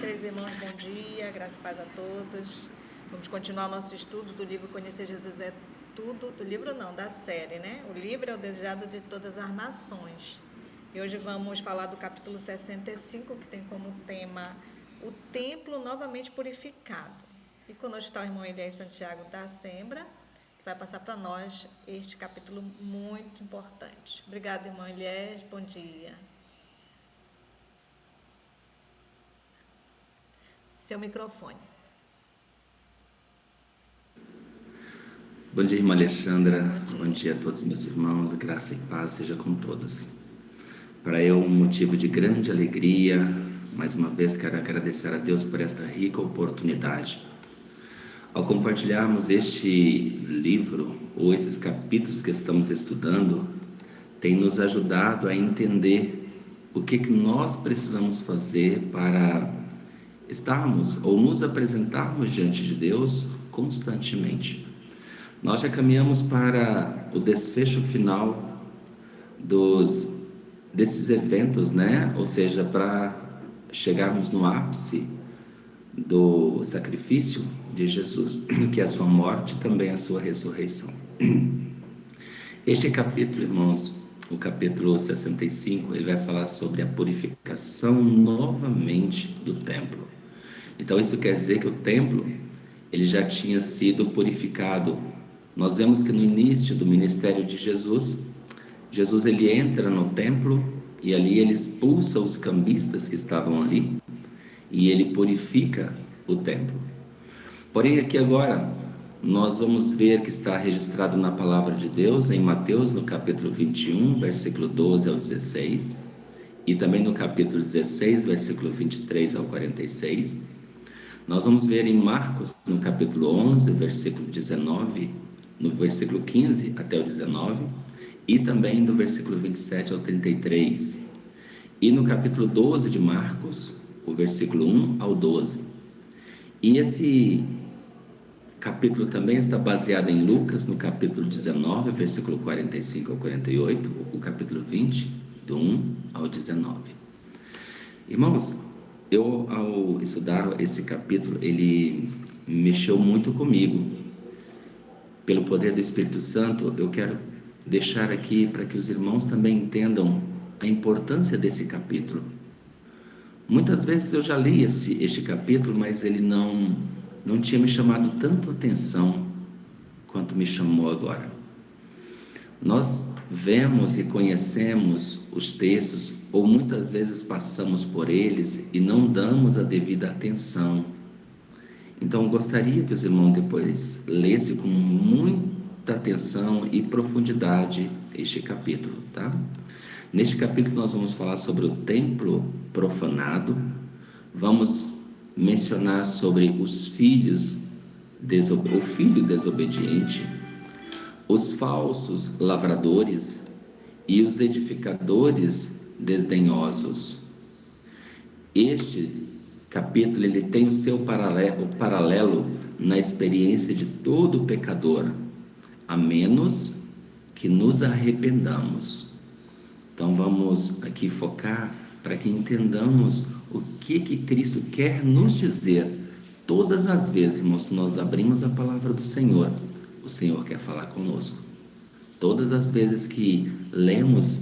Queridos irmãos, bom dia, graça e paz a todos. Vamos continuar nosso estudo do livro Conhecer Jesus é Tudo, do livro não, da série, né? O livro é o desejado de todas as nações. E hoje vamos falar do capítulo 65, que tem como tema o templo novamente purificado. E conosco está o irmão Elias Santiago da Sembra, que vai passar para nós este capítulo muito importante. Obrigada, irmão Elias, bom dia. Seu microfone. Bom dia, irmã Alexandra. Bom dia a todos meus irmãos. Graça e paz seja com todos. Para eu, um motivo de grande alegria. Mais uma vez quero agradecer a Deus por esta rica oportunidade. Ao compartilharmos este livro, ou esses capítulos que estamos estudando, tem nos ajudado a entender o que nós precisamos fazer para estarmos ou nos apresentarmos diante de Deus constantemente. Nós já caminhamos para o desfecho final desses eventos, né? Ou seja, para chegarmos no ápice do sacrifício de Jesus, que é a sua morte e também a sua ressurreição. Este capítulo, irmãos, o capítulo 65, ele vai falar sobre a purificação novamente do templo. Então isso quer dizer que o templo, ele já tinha sido purificado. Nós vemos que no início do ministério de Jesus, ele entra no templo e ali ele expulsa os cambistas que estavam ali e ele purifica o templo. Porém, aqui agora, nós vamos ver que está registrado na palavra de Deus, em Mateus, no capítulo 21, versículo 12 ao 16, e também no capítulo 16, versículo 23 ao 46. Nós vamos ver em Marcos, no capítulo 11, versículo 19, no versículo 15 até o 19, e também do versículo 27 ao 33. E no capítulo 12 de Marcos, o versículo 1 ao 12. E esse capítulo também está baseado em Lucas, no capítulo 19, versículo 45 ao 48, o capítulo 20, do 1 ao 19. Irmãos, eu, ao estudar esse capítulo, ele mexeu muito comigo. Pelo poder do Espírito Santo, eu quero deixar aqui para que os irmãos também entendam a importância desse capítulo. Muitas vezes eu já li este capítulo, mas ele não tinha me chamado tanto atenção quanto me chamou agora. Nós vemos e conhecemos os textos, ou muitas vezes passamos por eles e não damos a devida atenção. Então eu gostaria que os irmãos depois lessem com muita atenção e profundidade este capítulo, tá? Neste capítulo nós vamos falar sobre o templo profanado, vamos mencionar sobre os filhos, o filho desobediente, os falsos lavradores e os edificadores desdenhosos. Este capítulo ele tem o seu paralelo na experiência de todo pecador, a menos que nos arrependamos. Então vamos aqui focar para que entendamos o que Cristo quer nos dizer. Todas as vezes, irmãos, que nós abrimos a palavra do Senhor, o Senhor quer falar conosco. Todas as vezes que lemos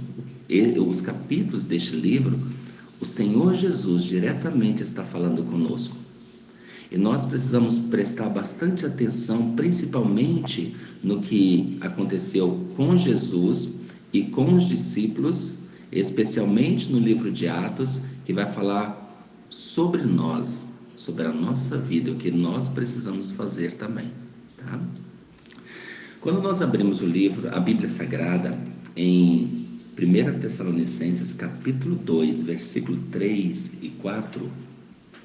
os capítulos deste livro, o Senhor Jesus diretamente está falando conosco. E nós precisamos prestar bastante atenção, principalmente no que aconteceu com Jesus e com os discípulos, especialmente no livro de Atos, que vai falar sobre nós, sobre a nossa vida, o que nós precisamos fazer também, tá? Quando nós abrimos o livro, a Bíblia Sagrada, em 1 Tessalonicenses, capítulo 2, versículo 3 e 4,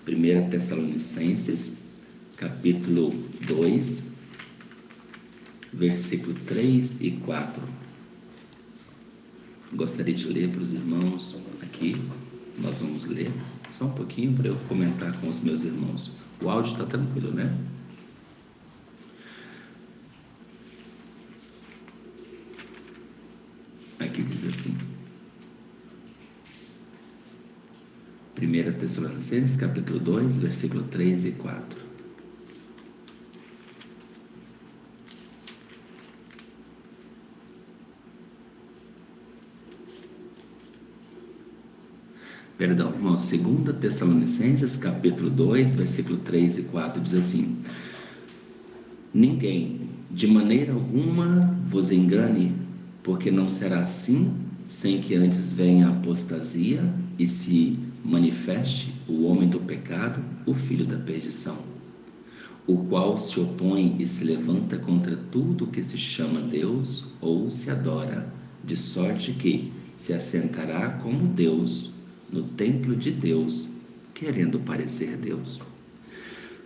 1 Tessalonicenses, capítulo 2, versículo 3 e 4. Gostaria de ler para os irmãos aqui. Nós vamos ler só um pouquinho para eu comentar com os meus irmãos. O áudio está tranquilo, né? Aqui diz assim, 1 Tessalonicenses, capítulo 2, versículo 3 e 4. Perdão, irmãos, 2 Tessalonicenses, capítulo 2, versículo 3 e 4, diz assim: ninguém, de maneira alguma, vos engane, porque não será assim, sem que antes venha a apostasia e se manifeste o homem do pecado, o filho da perdição, o qual se opõe e se levanta contra tudo que se chama Deus ou se adora, de sorte que se assentará como Deus no templo de Deus, querendo parecer Deus.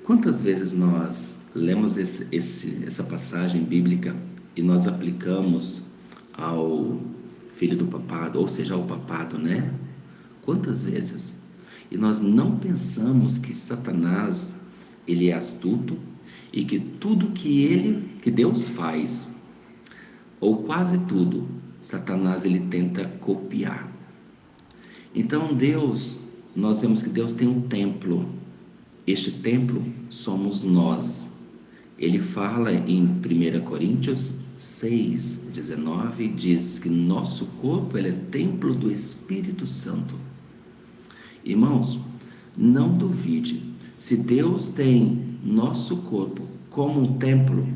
Quantas vezes nós lemos essa passagem bíblica e nós aplicamos ao filho do papado, ou seja, ao papado, né? Quantas vezes? E nós não pensamos que Satanás, ele é astuto e que tudo que Deus faz, ou quase tudo, Satanás ele tenta copiar. Então nós vemos que Deus tem um templo. Este templo somos nós. Ele fala em 1 Coríntios 6, 19, diz que nosso corpo ele é templo do Espírito Santo. Irmãos, não duvide, se Deus tem nosso corpo como um templo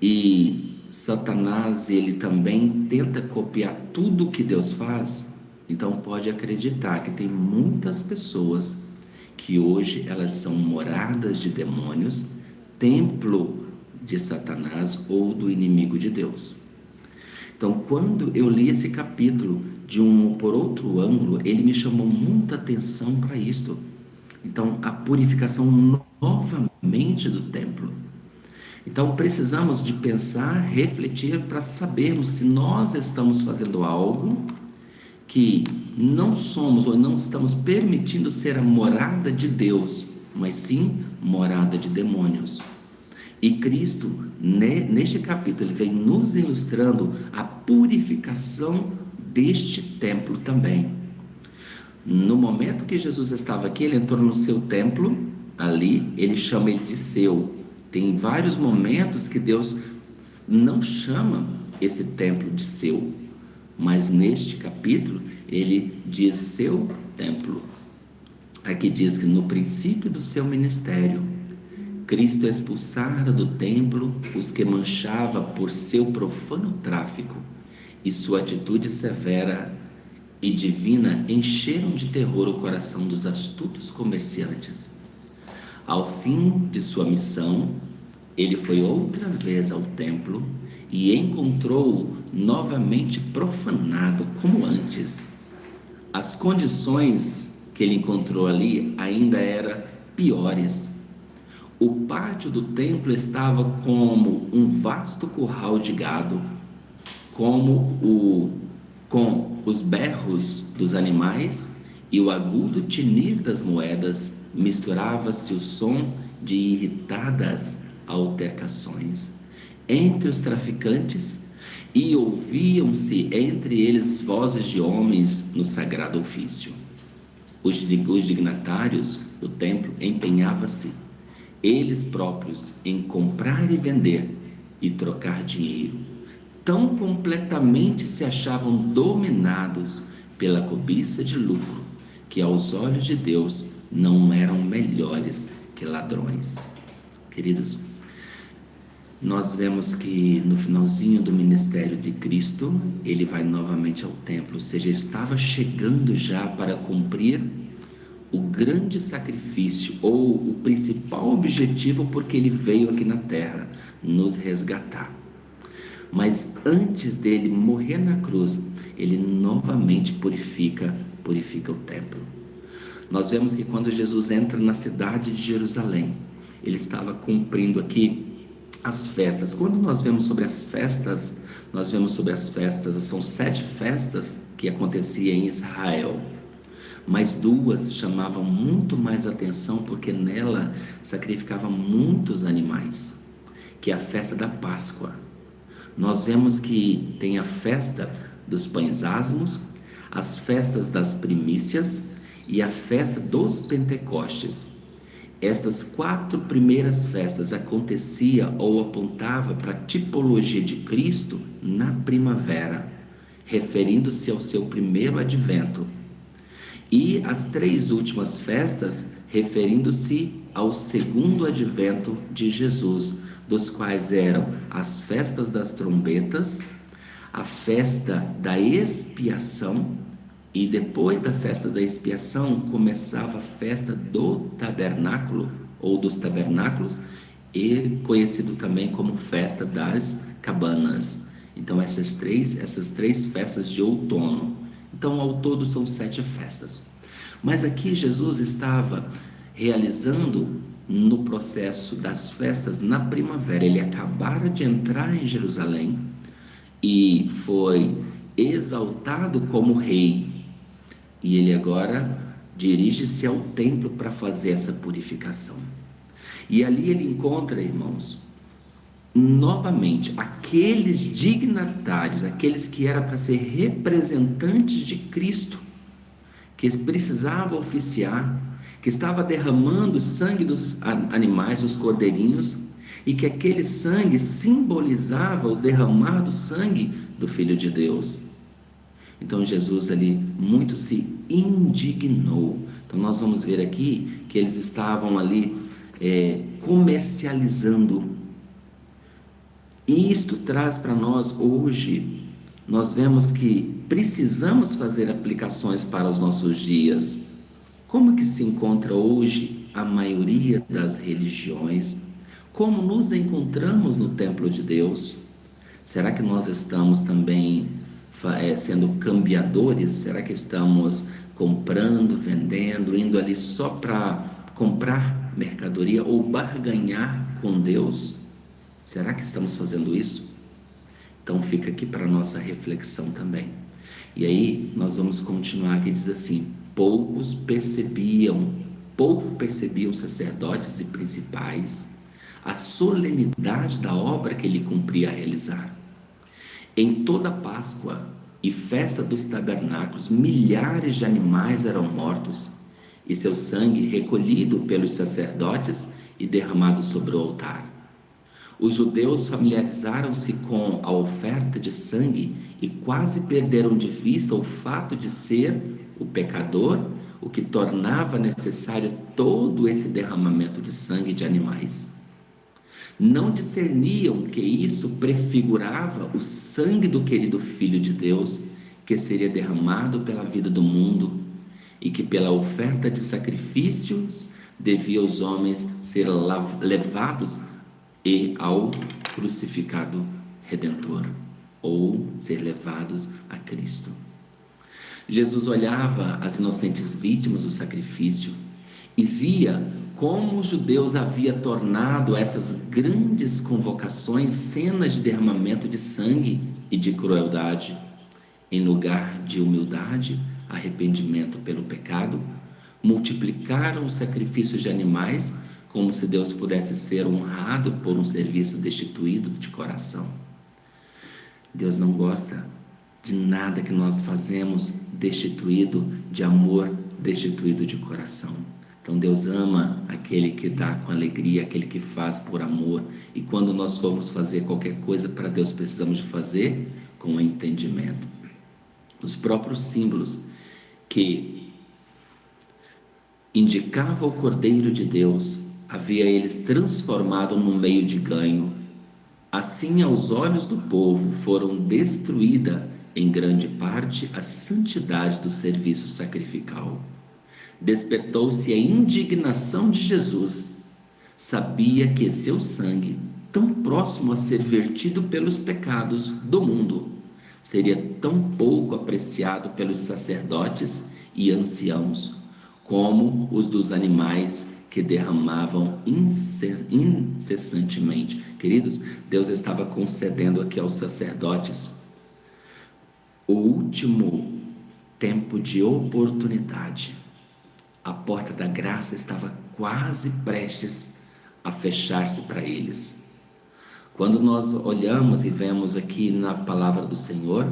e Satanás ele também tenta copiar tudo que Deus faz, então pode acreditar que tem muitas pessoas que hoje elas são moradas de demônios, templo de Satanás ou do inimigo de Deus. Então, quando eu li esse capítulo por outro ângulo, ele me chamou muita atenção para isto. Então, a purificação novamente do templo. Então, precisamos de pensar, refletir para sabermos se nós estamos fazendo algo que não somos ou não estamos permitindo ser a morada de Deus, mas sim morada de demônios. E Cristo, neste capítulo, ele vem nos ilustrando a purificação deste templo também. No momento que Jesus estava aqui, ele entrou no seu templo, ali, ele chama ele de seu. Tem vários momentos que Deus não chama esse templo de seu, mas neste capítulo ele diz seu templo. Aqui diz que no princípio do seu ministério, Cristo expulsara do templo os que manchava por seu profano tráfico, e sua atitude severa e divina encheram de terror o coração dos astutos comerciantes. Ao fim de sua missão, ele foi outra vez ao templo e encontrou-o novamente profanado como antes. As condições que ele encontrou ali ainda eram piores. O pátio do templo estava como um vasto curral de gado, com os berros dos animais e o agudo tinir das moedas, misturava-se o som de irritadas altercações entre os traficantes, e ouviam-se entre eles vozes de homens no sagrado ofício. Os dignatários do templo empenhavam-se eles próprios em comprar e vender e trocar dinheiro. Tão completamente se achavam dominados pela cobiça de lucro, que aos olhos de Deus não eram melhores que ladrões. Queridos, nós vemos que no finalzinho do ministério de Cristo, ele vai novamente ao templo, ou seja, estava chegando já para cumprir o grande sacrifício, ou o principal objetivo porque ele veio aqui na terra, nos resgatar. Mas antes dele morrer na cruz, ele novamente purifica o templo. Nós vemos que quando Jesus entra na cidade de Jerusalém, ele estava cumprindo aqui as festas. Quando nós vemos sobre as festas, são 7 festas que aconteciam em Israel, mas 2 chamavam muito mais atenção porque nela sacrificavam muitos animais, que é a festa da Páscoa. Nós vemos que tem a festa dos pães asmos, as festas das primícias e a festa dos Pentecostes. Estas 4 primeiras festas acontecia ou apontava para a tipologia de Cristo na primavera, referindo-se ao seu primeiro advento. E as 3 últimas festas referindo-se ao segundo advento de Jesus, dos quais eram as festas das trombetas, a festa da expiação, e depois da festa da expiação começava a festa do tabernáculo ou dos tabernáculos, e conhecido também como festa das cabanas. Então essas três festas de outono. Então ao todo são 7 festas. Mas aqui Jesus estava realizando no processo das festas na primavera. Ele acabara de entrar em Jerusalém e foi exaltado como rei. E ele agora dirige-se ao templo para fazer essa purificação. E ali ele encontra, irmãos, novamente aqueles dignatários, aqueles que eram para ser representantes de Cristo, que precisava oficiar, que estava derramando o sangue dos animais, os cordeirinhos, e que aquele sangue simbolizava o derramar do sangue do Filho de Deus. Então Jesus ali muito se indignou. Então nós vamos ver aqui que eles estavam ali comercializando. E isto traz para nós hoje, nós vemos que precisamos fazer aplicações para os nossos dias. Como que se encontra hoje a maioria das religiões? Como nos encontramos no templo de Deus? Será que nós estamos também sendo cambiadores? Será que estamos comprando, vendendo, indo ali só para comprar mercadoria ou barganhar com Deus? Será que estamos fazendo isso? Então fica aqui para a nossa reflexão também. E aí nós vamos continuar, que diz assim: pouco percebiam os sacerdotes e principais a solenidade da obra que ele cumpria realizar. Em toda Páscoa e festa dos tabernáculos, milhares de animais eram mortos, e seu sangue recolhido pelos sacerdotes e derramado sobre o altar. Os judeus familiarizaram-se com a oferta de sangue e quase perderam de vista o fato de ser o pecador o que tornava necessário todo esse derramamento de sangue de animais. Não discerniam que isso prefigurava o sangue do querido Filho de Deus, que seria derramado pela vida do mundo, e que pela oferta de sacrifícios devia os homens ser levados e ao crucificado Redentor, ou ser levados a Cristo. Jesus olhava as inocentes vítimas do sacrifício e via como os judeus haviam tornado essas grandes convocações cenas de derramamento de sangue e de crueldade. Em lugar de humildade, arrependimento pelo pecado, multiplicaram os sacrifícios de animais, como se Deus pudesse ser honrado por um serviço destituído de coração. Deus não gosta de nada que nós fazemos destituído de amor, destituído de coração. Então Deus ama aquele que dá com alegria, aquele que faz por amor. E quando nós formos fazer qualquer coisa para Deus, precisamos de fazer com entendimento. Os próprios símbolos que indicavam o Cordeiro de Deus, havia eles transformado num meio de ganho. Assim, aos olhos do povo, foram destruída em grande parte a santidade do serviço sacrificial. Despertou-se a indignação de Jesus. Sabia que seu sangue, tão próximo a ser vertido pelos pecados do mundo, seria tão pouco apreciado pelos sacerdotes e anciãos, como os dos animais que derramavam incessantemente. Queridos, Deus estava concedendo aqui aos sacerdotes o último tempo de oportunidade. A porta da graça estava quase prestes a fechar-se para eles. Quando nós olhamos e vemos aqui na palavra do Senhor,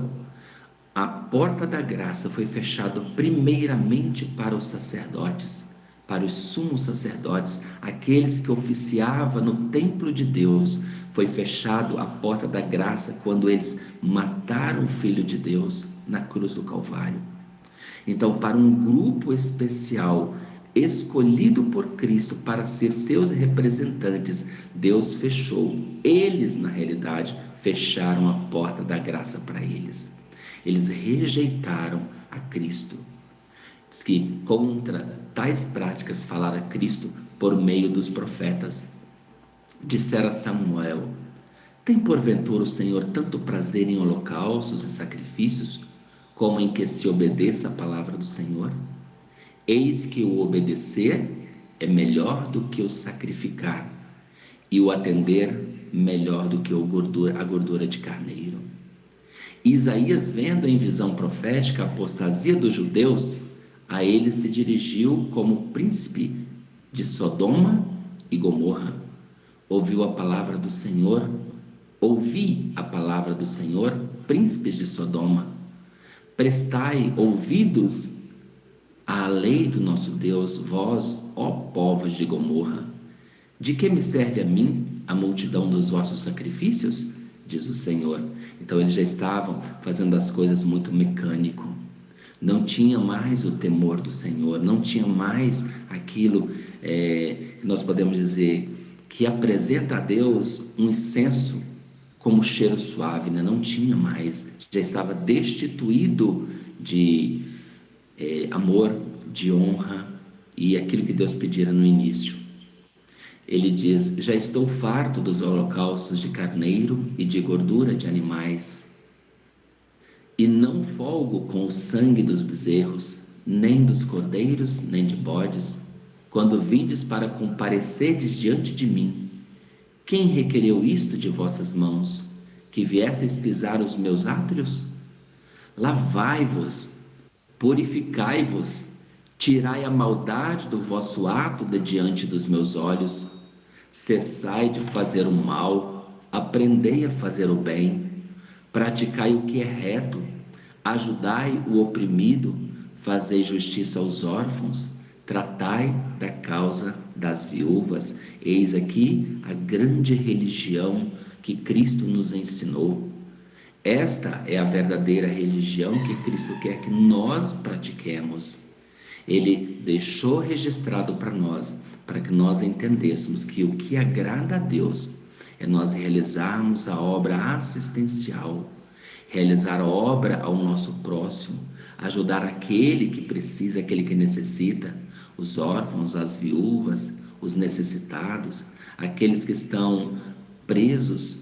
A porta da graça foi fechada primeiramente para os sacerdotes, para os sumos sacerdotes, aqueles que oficiavam no templo de Deus. Foi fechado a porta da graça quando eles mataram o Filho de Deus na cruz do Calvário. Então, para um grupo especial, escolhido por Cristo para ser seus representantes, Deus fechou. Eles, na realidade, fecharam a porta da graça para eles. Eles rejeitaram a Cristo. Diz que contra tais práticas falara Cristo por meio dos profetas. Dissera Samuel: tem porventura o Senhor tanto prazer em holocaustos e sacrifícios, como em que se obedeça a palavra do Senhor? Eis que o obedecer é melhor do que o sacrificar, e o atender melhor do que a gordura de carneiro. Isaías, vendo em visão profética a apostasia dos judeus, a ele se dirigiu como príncipe de Sodoma e Gomorra. Ouvi a palavra do Senhor, príncipes de Sodoma. Prestai ouvidos à lei do nosso Deus, vós, ó povos de Gomorra. De que me serve a mim a multidão dos vossos sacrifícios? Diz o Senhor. Então eles já estavam fazendo as coisas muito mecânico. Não tinha mais o temor do Senhor, não tinha mais aquilo que nós podemos dizer que apresenta a Deus um incenso como cheiro suave, né? Não tinha mais, já estava destituído de amor, de honra e aquilo que Deus pedira no início. Ele diz: já estou farto dos holocaustos de carneiro e de gordura de animais, e não folgo com o sangue dos bezerros, nem dos cordeiros, nem de bodes, quando vindes para comparecedes diante de mim. Quem requereu isto de vossas mãos, que viesseis pisar os meus átrios? Lavai-vos, purificai-vos, tirai a maldade do vosso ato de diante dos meus olhos. Cessai de fazer o mal, aprendei a fazer o bem, praticai o que é reto, ajudai o oprimido, fazei justiça aos órfãos, tratai da causa das viúvas. Eis aqui a grande religião que Cristo nos ensinou. Esta é a verdadeira religião que Cristo quer que nós pratiquemos. Ele deixou registrado para nós, para que nós entendêssemos que o que agrada a Deus é nós realizarmos a obra assistencial, realizar a obra ao nosso próximo, ajudar aquele que precisa, aquele que necessita, os órfãos, as viúvas, os necessitados, aqueles que estão presos,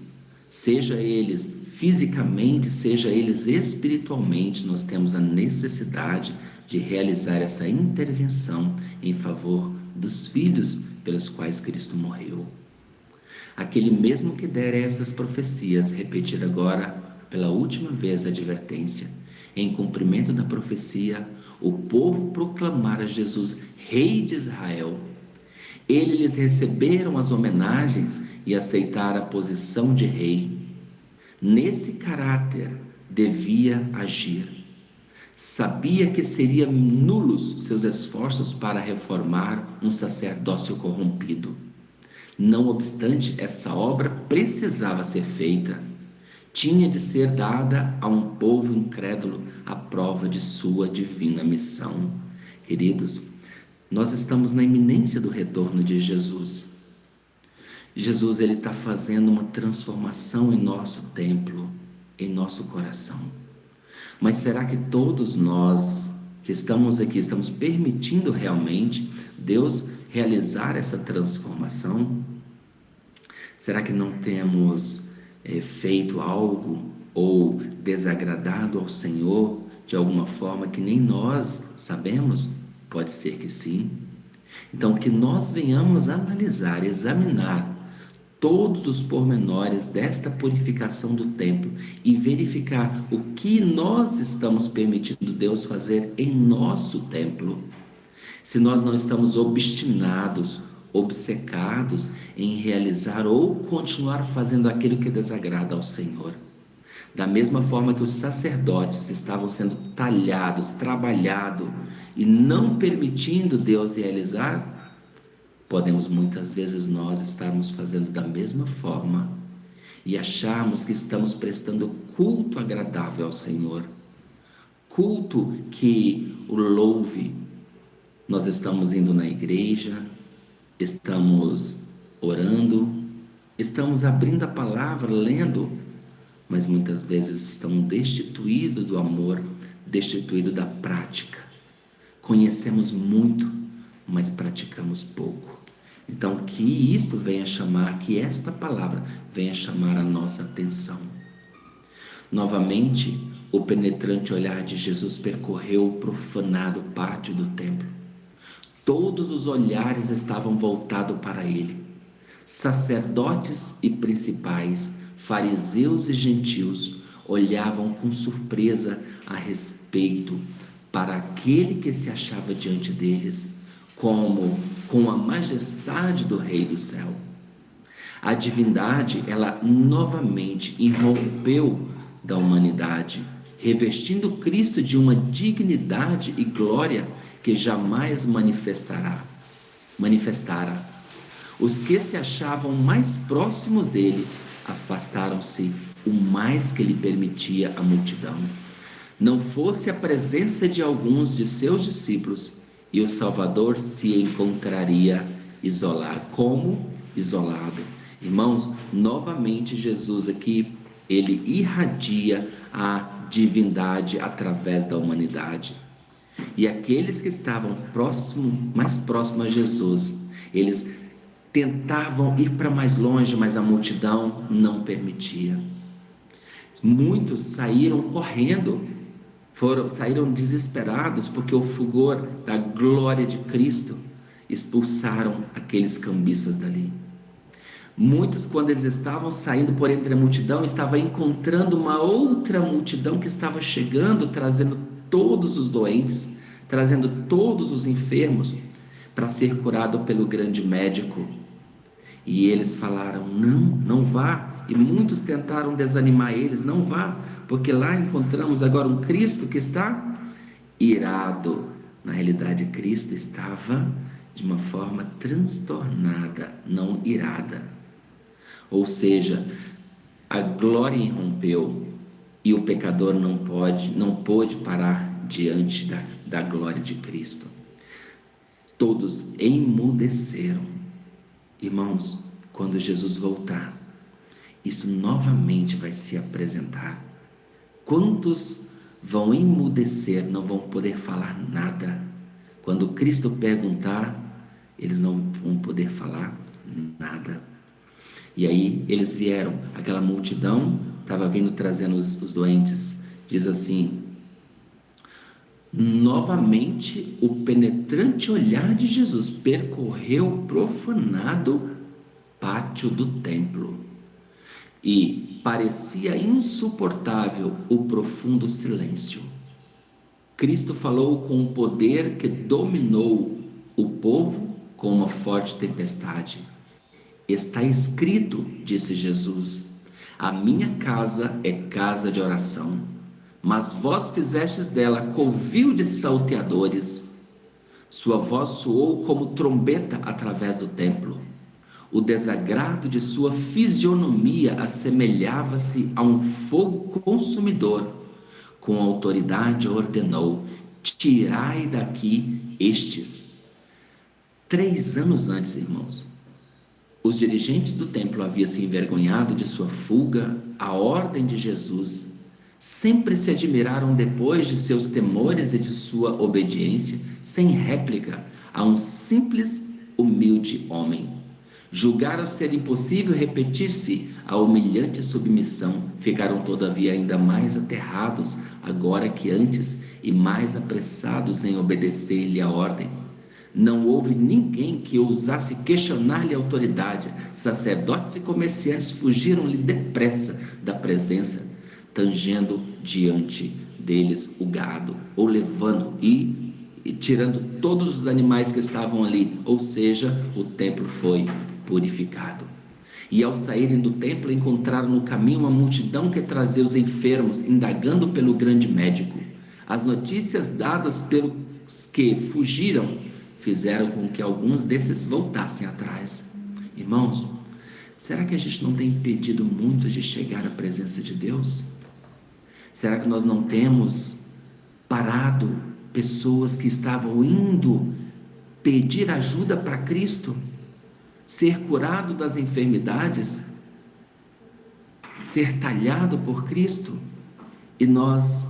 seja eles fisicamente, seja eles espiritualmente. Nós temos a necessidade de realizar essa intervenção em favor dos filhos pelos quais Cristo morreu. Aquele mesmo que dera essas profecias, repetir agora pela última vez a advertência. Em cumprimento da profecia, o povo proclamara Jesus Rei de Israel. Eles receberam as homenagens e aceitaram a posição de rei. Nesse caráter devia agir. Sabia que seriam nulos seus esforços para reformar um sacerdócio corrompido. Não obstante, essa obra precisava ser feita. Tinha de ser dada a um povo incrédulo a prova de sua divina missão. Queridos, nós estamos na iminência do retorno de Jesus. Jesus, ele está fazendo uma transformação em nosso templo, em nosso coração. Mas será que todos nós que estamos aqui, estamos permitindo realmente Deus realizar essa transformação? Será que não temos feito algo ou desagradado ao Senhor de alguma forma que nem nós sabemos? Pode ser que sim. Então, que nós venhamos analisar, examinar todos os pormenores desta purificação do templo e verificar o que nós estamos permitindo Deus fazer em nosso templo. Se nós não estamos obstinados, obcecados em realizar ou continuar fazendo aquilo que desagrada ao Senhor. Da mesma forma que os sacerdotes estavam sendo talhados, trabalhados e não permitindo Deus realizar, podemos muitas vezes nós estarmos fazendo da mesma forma e acharmos que estamos prestando culto agradável ao Senhor, culto que o louve. Nós estamos indo na igreja, estamos orando, estamos abrindo a palavra, lendo, mas muitas vezes estamos destituídos do amor, destituídos da prática. Conhecemos muito, mas praticamos pouco. Então, que isto venha chamar, que esta palavra venha chamar a nossa atenção. Novamente, o penetrante olhar de Jesus percorreu o profanado pátio do templo. Todos os olhares estavam voltados para ele. Sacerdotes e principais, fariseus e gentios olhavam com surpresa a respeito para aquele que se achava diante deles, como com a majestade do Rei do céu. A divindade, ela novamente irrompeu da humanidade, revestindo Cristo de uma dignidade e glória que jamais manifestara. Os que se achavam mais próximos dele afastaram-se o mais que lhe permitia a multidão. Não fosse a presença de alguns de seus discípulos, e o Salvador se encontraria isolado. Irmãos, novamente Jesus aqui, ele irradia a divindade através da humanidade. E aqueles que estavam mais próximos a Jesus, eles tentavam ir para mais longe, mas a multidão não permitia. Muitos saíram correndo, saíram desesperados, porque o fulgor da glória de Cristo expulsaram aqueles cambistas dali. Muitos, quando eles estavam saindo por entre a multidão, estavam encontrando uma outra multidão que estava chegando, trazendo todos os doentes, trazendo todos os enfermos para ser curado pelo grande médico. E eles falaram: não vá. E muitos tentaram desanimar eles: não vá, porque lá encontramos agora um Cristo que está irado. Na realidade, Cristo estava de uma forma transtornada, não irada. Ou seja, a glória irrompeu e o pecador não pôde parar diante da glória de Cristo. Todos emudeceram. Irmãos, quando Jesus voltar, isso novamente vai se apresentar. Quantos vão emudecer, não vão poder falar nada? Quando Cristo perguntar, eles não vão poder falar nada. E aí eles vieram, aquela multidão estava vindo trazendo os doentes. Diz assim: novamente o penetrante olhar de Jesus percorreu o profanado pátio do templo, e parecia insuportável o profundo silêncio. Cristo falou com um poder que dominou o povo com uma forte tempestade. Está escrito, disse Jesus: a minha casa é casa de oração, mas vós fizestes dela covil de salteadores. Sua voz soou como trombeta através do templo. O desagrado de sua fisionomia assemelhava-se a um fogo consumidor. Com autoridade ordenou: tirai daqui estes. 3 anos antes, irmãos, os dirigentes do templo haviam se envergonhado de sua fuga à ordem de Jesus. Sempre se admiraram depois de seus temores e de sua obediência, sem réplica, a um simples, humilde homem. Julgaram ser impossível repetir-se a humilhante submissão. Ficaram todavia ainda mais aterrados agora que antes, e mais apressados em obedecer-lhe a ordem. Não houve ninguém que ousasse questionar-lhe a autoridade. Sacerdotes e comerciantes fugiram-lhe depressa da presença, tangendo diante deles o gado, ou levando e tirando todos os animais que estavam ali. Ou seja, o templo foi purificado. E ao saírem do templo, encontraram no caminho uma multidão que trazia os enfermos, indagando pelo grande médico. As notícias dadas pelos que fugiram fizeram com que alguns desses voltassem atrás. Irmãos, será que a gente não tem impedido muito de chegar à presença de Deus? Será que nós não temos parado pessoas que estavam indo pedir ajuda para Cristo, ser curado das enfermidades, ser talhado por Cristo, e nós,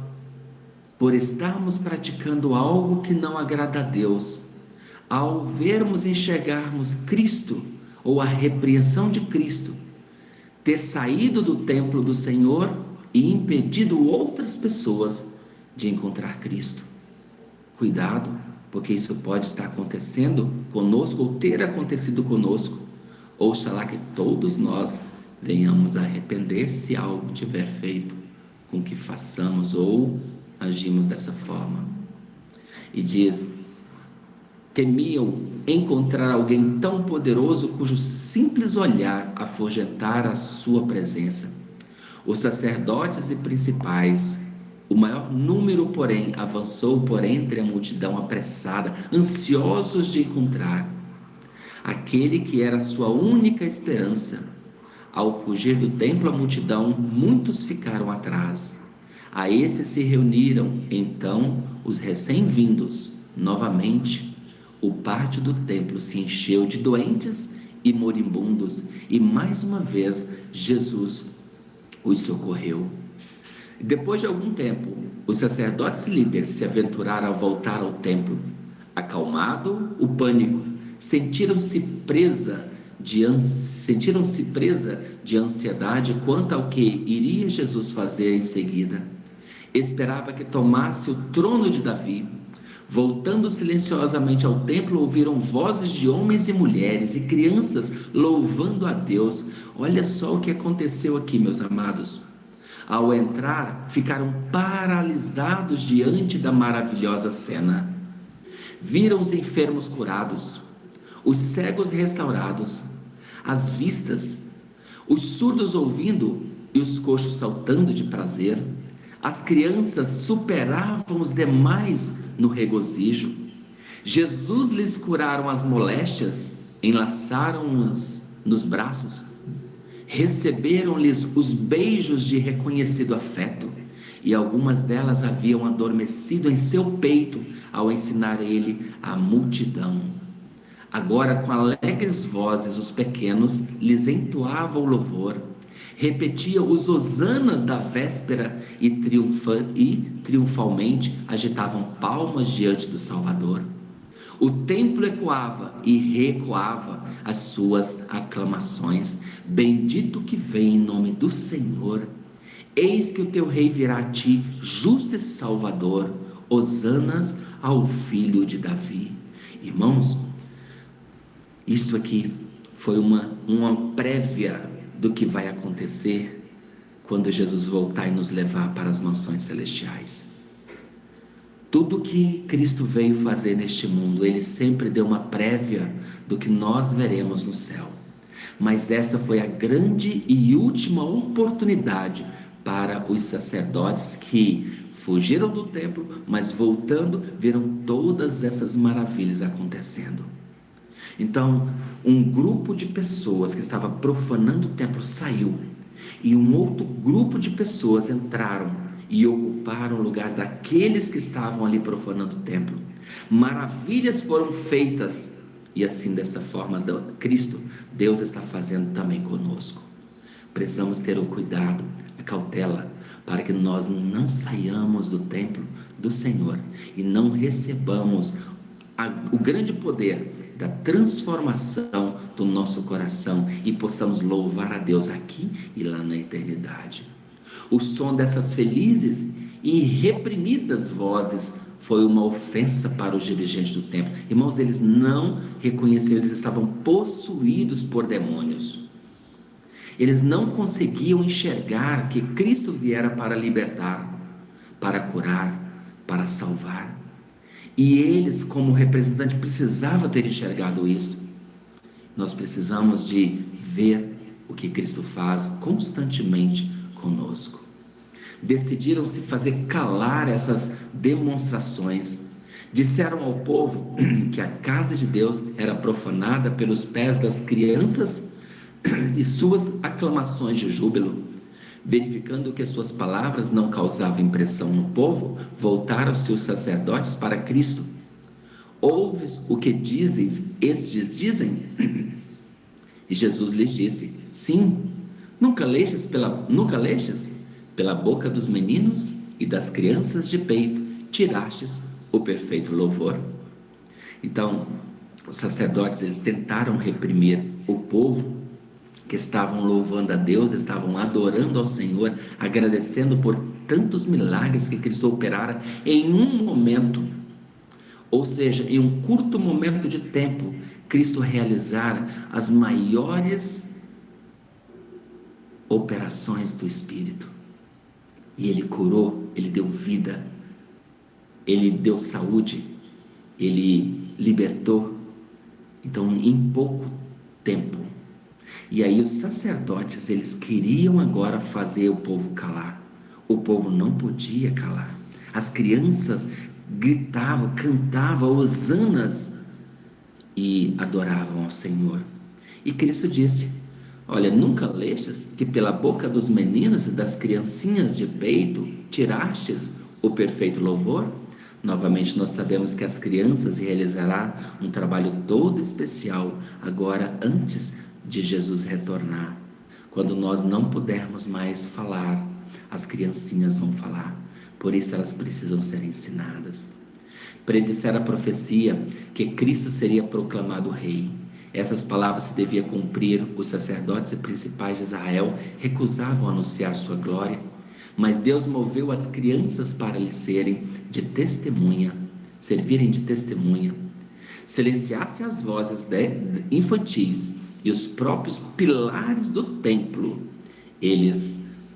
por estarmos praticando algo que não agrada a Deus, ao vermos e enxergarmos Cristo, ou a repreensão de Cristo, ter saído do templo do Senhor e impedido outras pessoas de encontrar Cristo. Cuidado, porque isso pode estar acontecendo conosco ou ter acontecido conosco. Oxalá que todos nós venhamos a arrepender se algo tiver feito com que façamos ou agimos dessa forma. E diz: temiam encontrar alguém tão poderoso cujo simples olhar afugentara a sua presença. Os sacerdotes e principais, o maior número, porém, avançou por entre a multidão apressada, ansiosos de encontrar aquele que era a sua única esperança. Ao fugir do templo a multidão, muitos ficaram atrás. A esses se reuniram, então, os recém-vindos. Novamente, o pátio do templo se encheu de doentes e moribundos, e mais uma vez Jesus os socorreu. Depois de algum tempo, os sacerdotes líderes se aventuraram a voltar ao templo. Acalmado o pânico, sentiram-se presa de ansiedade quanto ao que iria Jesus fazer em seguida. Esperava que tomasse o trono de Davi. Voltando silenciosamente ao templo, ouviram vozes de homens e mulheres e crianças louvando a Deus. Olha só o que aconteceu aqui, meus amados. Ao entrar, ficaram paralisados diante da maravilhosa cena. Viram os enfermos curados, os cegos restaurados, as vistas, os surdos ouvindo e os coxos saltando de prazer. As crianças superavam os demais no regozijo. Jesus lhes curaram as moléstias, enlaçaram-nos nos braços, receberam-lhes os beijos de reconhecido afeto, e algumas delas haviam adormecido em seu peito ao ensinar ele a multidão. Agora, com alegres vozes, os pequenos lhes entoavam o louvor, repetiam os hosanas da véspera e triunfalmente agitavam palmas diante do Salvador. O templo ecoava e reecoava as suas aclamações. Bendito que vem em nome do Senhor. Eis que o teu rei virá a ti, justo e salvador. Hosanas ao filho de Davi. Irmãos, isso aqui foi uma prévia do que vai acontecer quando Jesus voltar e nos levar para as mansões celestiais. Tudo que Cristo veio fazer neste mundo, Ele sempre deu uma prévia do que nós veremos no céu. Mas essa foi a grande e última oportunidade para os sacerdotes que fugiram do templo, mas voltando, viram todas essas maravilhas acontecendo. Então, um grupo de pessoas que estava profanando o templo saiu, e um outro grupo de pessoas entraram e ocuparam o lugar daqueles que estavam ali profanando o templo. Maravilhas foram feitas, e assim, desta forma, Cristo, Deus está fazendo também conosco. Precisamos ter o cuidado, a cautela, para que nós não saiamos do templo do Senhor e não recebamos o grande poder da transformação do nosso coração e possamos louvar a Deus aqui e lá na eternidade. O som dessas felizes e reprimidas vozes foi uma ofensa para os dirigentes do templo. Irmãos, eles não reconheceram, eles estavam possuídos por demônios. Eles não conseguiam enxergar que Cristo viera para libertar, para curar, para salvar. E eles, como representantes, precisavam ter enxergado isso. Nós precisamos de ver o que Cristo faz constantemente conosco. Decidiram-se fazer calar essas demonstrações. Disseram ao povo que a casa de Deus era profanada pelos pés das crianças e suas aclamações de júbilo. Verificando que suas palavras não causavam impressão no povo, voltaram-se os sacerdotes para Cristo. Ouves o que dizes, estes dizem? E Jesus lhes disse: sim, nunca lestes pela boca dos meninos e das crianças de peito, tirastes o perfeito louvor. Então, os sacerdotes, eles tentaram reprimir o povo, que estavam louvando a Deus, estavam adorando ao Senhor, agradecendo por tantos milagres que Cristo operara em um momento, ou seja, em um curto momento de tempo. Cristo realizara as maiores operações do Espírito, e Ele curou, Ele deu vida, Ele deu saúde, Ele libertou. Então, em pouco tempo. E aí os sacerdotes, eles queriam agora fazer o povo calar. O povo não podia calar. As crianças gritavam, cantavam hosanas e adoravam ao Senhor. E Cristo disse: olha, nunca lestes que pela boca dos meninos e das criancinhas de peito tirastes o perfeito louvor? Novamente nós sabemos que as crianças realizarão um trabalho todo especial agora, antes de Jesus retornar. Quando nós não pudermos mais falar, as criancinhas vão falar. Por isso elas precisam ser ensinadas. Predissera a profecia que Cristo seria proclamado rei. Essas palavras se deviam cumprir. Os sacerdotes e principais de Israel recusavam anunciar sua glória, mas Deus moveu as crianças para lhe servirem de testemunha. Silenciasse as vozes infantis e os próprios pilares do templo, eles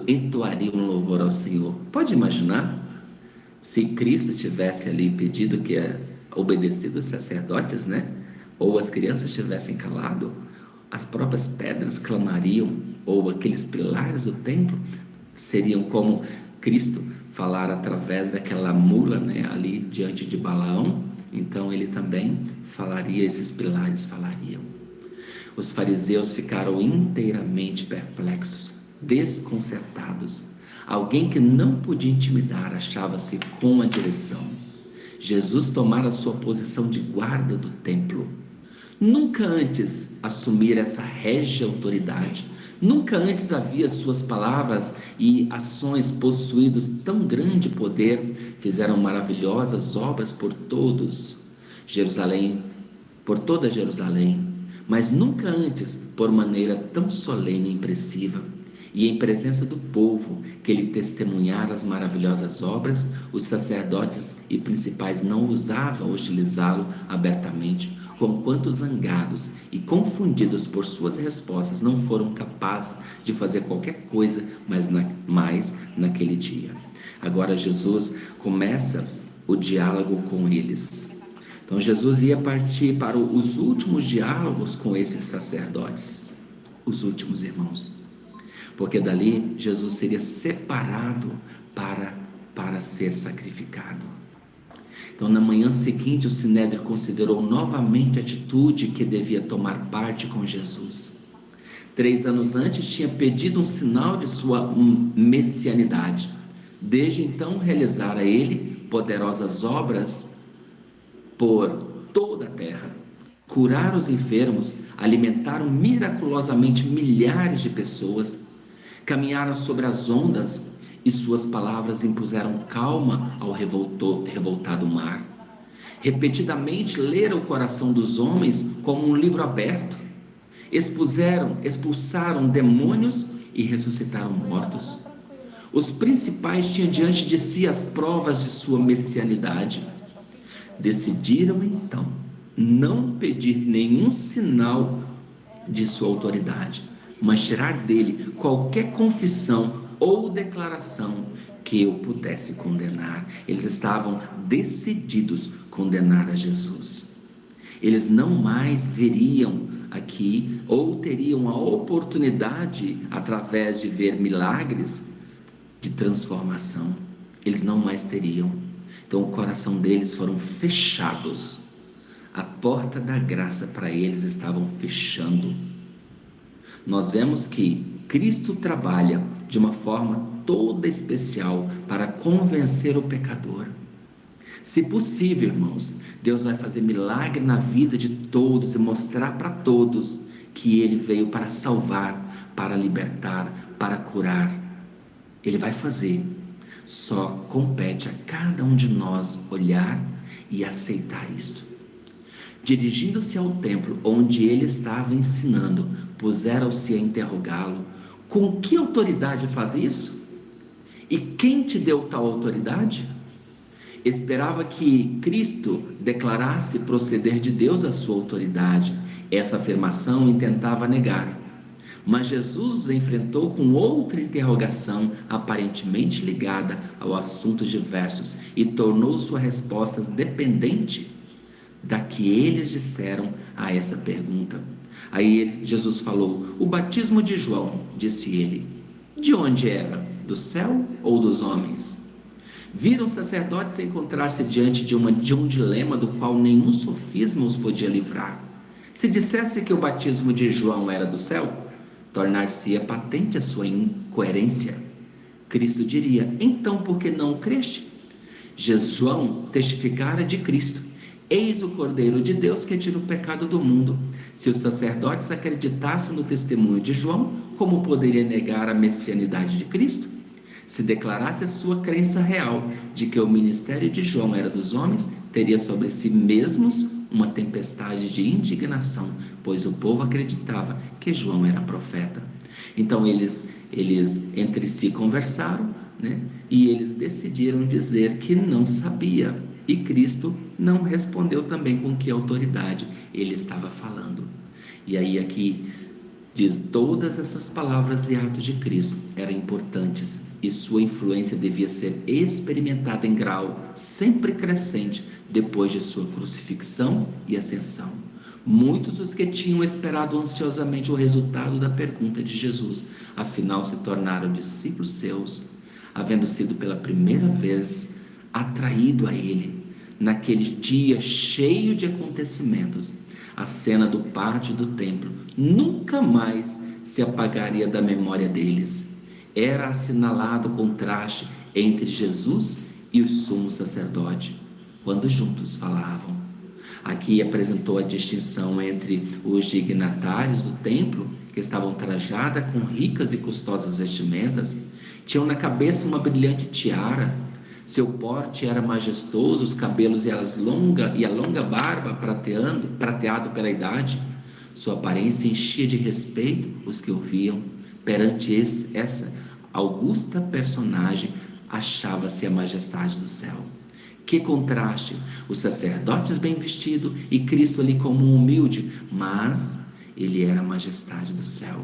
entoariam um louvor ao Senhor. Pode imaginar? Se Cristo tivesse ali pedido que obedecido os sacerdotes, né? Ou as crianças tivessem calado, as próprias pedras clamariam, ou aqueles pilares do templo seriam como Cristo falar através daquela mula, né? Ali diante de Balaão. Então ele também falaria, esses pilares falariam. Os fariseus ficaram inteiramente perplexos, desconcertados. Alguém que não podia intimidar achava-se com a direção. Jesus tomara sua posição de guarda do templo. Nunca antes assumira essa régia autoridade. Nunca antes havia suas palavras e ações possuídos tão grande poder. Fizeram maravilhosas obras por toda Jerusalém, mas nunca antes por maneira tão solene e impressiva. E em presença do povo que lhe testemunhara as maravilhosas obras, os sacerdotes e principais não ousavam hostilizá-lo abertamente, conquanto zangados e confundidos por suas respostas não foram capazes de fazer qualquer coisa mais naquele dia. Agora Jesus começa o diálogo com eles. Então Jesus ia partir para os últimos diálogos com esses sacerdotes, os últimos irmãos, porque dali Jesus seria separado para ser sacrificado. Então na manhã seguinte o Sinédrio considerou novamente a atitude que devia tomar parte com Jesus. 3 anos antes tinha pedido um sinal de sua messianidade. Desde então realizara ele poderosas obras por toda a terra. Curar os enfermos, alimentaram miraculosamente milhares de pessoas, caminharam sobre as ondas e suas palavras impuseram calma ao revoltado mar. Repetidamente leram o coração dos homens como um livro aberto. Expulsaram demônios e ressuscitaram mortos. Os principais tinham diante de si as provas de sua messianidade. Decidiram então não pedir nenhum sinal de sua autoridade, mas tirar dele qualquer confissão ou declaração que o pudesse condenar. Eles estavam decididos a condenar a Jesus. Eles não mais veriam aqui, ou teriam a oportunidade, através de ver milagres, de transformação. Eles não mais teriam. Então o coração deles foram fechados. A porta da graça para eles estavam fechando. Nós vemos que Cristo trabalha de uma forma toda especial para convencer o pecador. Se possível, irmãos, Deus vai fazer milagre na vida de todos e mostrar para todos que Ele veio para salvar, para libertar, para curar. Ele vai fazer. Só compete a cada um de nós olhar e aceitar isto. Dirigindo-se ao templo onde ele estava ensinando, puseram-se a interrogá-lo: com que autoridade faz isso? E quem te deu tal autoridade? Esperava que Cristo declarasse proceder de Deus a sua autoridade. Essa afirmação intentava negar. Mas Jesus os enfrentou com outra interrogação, aparentemente ligada ao assuntos diversos, e tornou suas respostas dependente da que eles disseram a essa pergunta. Aí Jesus falou: o batismo de João, disse ele, de onde era? Do céu ou dos homens? Viram os sacerdotes encontrar-se diante de um dilema do qual nenhum sofisma os podia livrar. Se dissesse que o batismo de João era do céu, tornar-se-ia patente a sua incoerência. Cristo diria: então por que não creste? João testificara de Cristo: eis o Cordeiro de Deus que tira o pecado do mundo. Se os sacerdotes acreditassem no testemunho de João, como poderia negar a messianidade de Cristo? Se declarasse a sua crença real de que o ministério de João era dos homens, teria sobre si mesmos uma tempestade de indignação, pois o povo acreditava que João era profeta. Então eles entre si conversaram, e eles decidiram dizer que não sabia. E Cristo não respondeu também com que autoridade ele estava falando. E aí aqui diz: todas essas palavras e atos de Cristo eram importantes e sua influência devia ser experimentada em grau sempre crescente depois de sua crucifixão e ascensão. Muitos dos que tinham esperado ansiosamente o resultado da pergunta de Jesus, afinal se tornaram discípulos seus, havendo sido pela primeira vez atraído a ele. Naquele dia cheio de acontecimentos, a cena do pátio do templo nunca mais se apagaria da memória deles. Era assinalado o contraste entre Jesus e o sumo sacerdote, quando juntos falavam. Aqui apresentou a distinção entre os dignatários do templo, que estavam trajados com ricas e custosas vestimentas, tinham na cabeça uma brilhante tiara, seu porte era majestoso, os cabelos e a longa barba prateado pela idade. Sua aparência enchia de respeito os que ouviam. Perante essa augusta personagem achava-se a majestade do céu. Que contraste! Os sacerdotes bem vestidos e Cristo ali como um humilde, mas ele era a majestade do céu.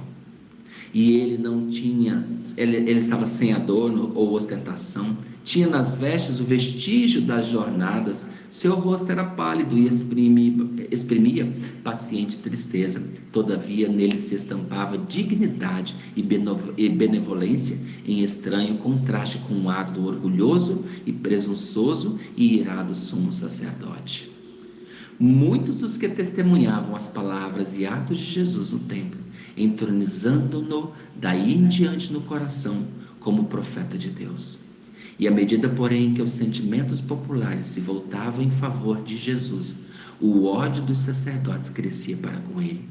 E ele não tinha, ele estava sem adorno ou ostentação, tinha nas vestes o vestígio das jornadas, seu rosto era pálido e exprimia paciente tristeza. Todavia nele se estampava dignidade e benevolência, em estranho contraste com o ar do orgulhoso e presunçoso e irado sumo sacerdote. Muitos dos que testemunhavam as palavras e atos de Jesus no templo, entronizando-no daí em diante no coração como profeta de Deus. E à medida, porém, que os sentimentos populares se voltavam em favor de Jesus, o ódio dos sacerdotes crescia para com ele,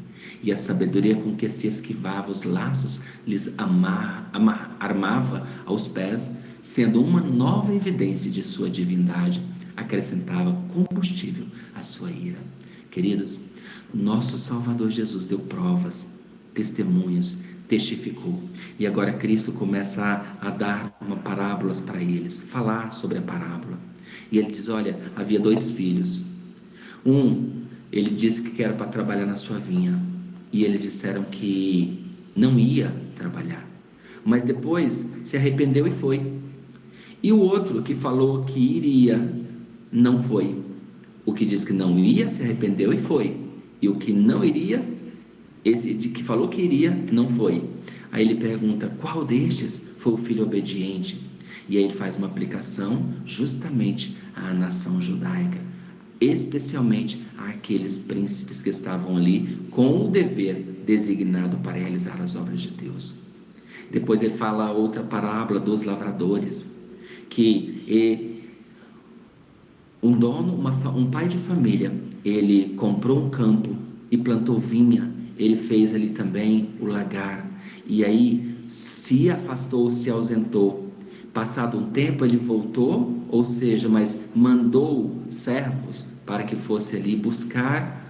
e a sabedoria com que se esquivava os laços lhes armava aos pés, sendo uma nova evidência de sua divindade, acrescentava combustível à sua ira. Queridos, nosso Salvador Jesus deu provas, testemunhos, testificou. E agora Cristo começa a dar parábolas para eles, falar sobre a parábola. E ele diz: olha, havia 2 filhos. Ele disse que era para trabalhar na sua vinha. E eles disseram que não ia trabalhar. Mas depois se arrependeu e foi. E o outro que falou que iria, não foi. O que disse que não ia, se arrependeu e foi. E o que não iria, esse de que falou que iria, não foi. Aí ele pergunta: qual destes foi o filho obediente? E aí ele faz uma aplicação justamente à nação judaica, especialmente àqueles príncipes que estavam ali com o dever designado para realizar as obras de Deus. Depois ele fala outra parábola dos lavradores, que um pai de família, ele comprou um campo e plantou vinha, ele fez ali também o lagar, e aí se afastou, se ausentou. Passado um tempo ele voltou, ou seja, mas mandou servos para que fosse ali buscar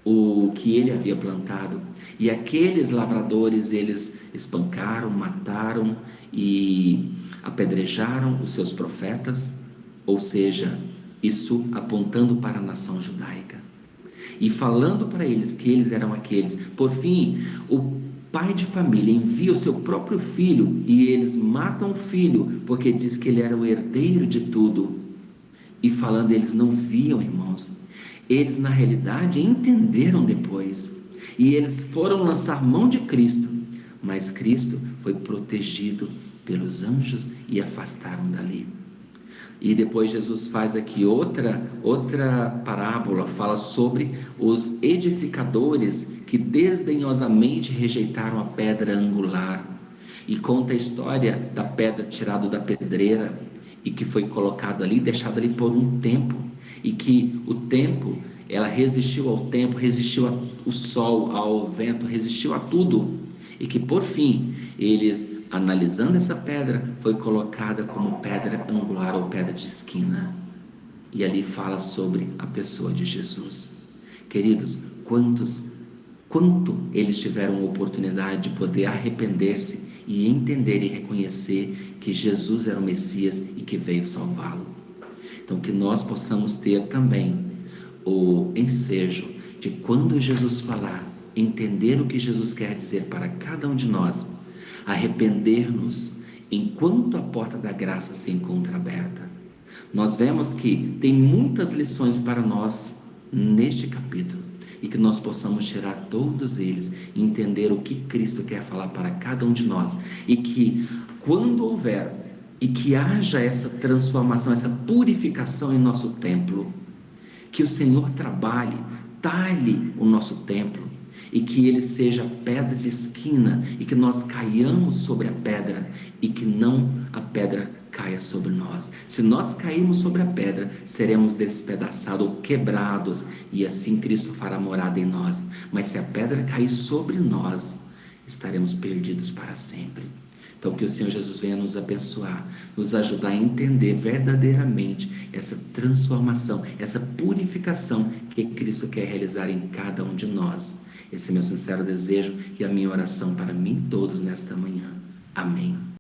o que ele havia plantado. E aqueles lavradores, eles espancaram, mataram e apedrejaram os seus profetas, ou seja, isso apontando para a nação judaica e falando para eles que eles eram aqueles. Por fim, o pai de família envia o seu próprio filho e eles matam o filho porque diz que ele era o herdeiro de tudo. E falando, eles não viam, irmãos, eles na realidade entenderam depois e eles foram lançar mão de Cristo, mas Cristo foi protegido pelos anjos e afastaram dali. E depois Jesus faz aqui outra parábola, fala sobre os edificadores que desdenhosamente rejeitaram a pedra angular, e conta a história da pedra tirada da pedreira e que foi colocado ali, deixado ali por um tempo, e que o tempo, ela resistiu ao tempo, resistiu ao sol, ao vento, resistiu a tudo, e que por fim eles, analisando essa pedra, foi colocada como pedra angular ou pedra de esquina. E ali fala sobre a pessoa de Jesus. Queridos, quanto eles tiveram oportunidade de poder arrepender-se e entender e reconhecer que Jesus era o Messias e que veio salvá-lo. Então que nós possamos ter também o ensejo de, quando Jesus falar, entender o que Jesus quer dizer para cada um de nós, arrepender-nos enquanto a porta da graça se encontra aberta. Nós vemos que tem muitas lições para nós neste capítulo, e que nós possamos tirar todos eles e entender o que Cristo quer falar para cada um de nós, e que quando houver e que haja essa transformação, essa purificação em nosso templo, que o Senhor trabalhe, talhe o nosso templo, e que ele seja pedra de esquina, e que nós caiamos sobre a pedra, e que não a pedra caia sobre nós. Se nós cairmos sobre a pedra, seremos despedaçados ou quebrados, e assim Cristo fará morada em nós. Mas se a pedra cair sobre nós, estaremos perdidos para sempre. Então que o Senhor Jesus venha nos abençoar, nos ajudar a entender verdadeiramente essa transformação, essa purificação que Cristo quer realizar em cada um de nós. Esse é meu sincero desejo e a minha oração para mim todos nesta manhã. Amém.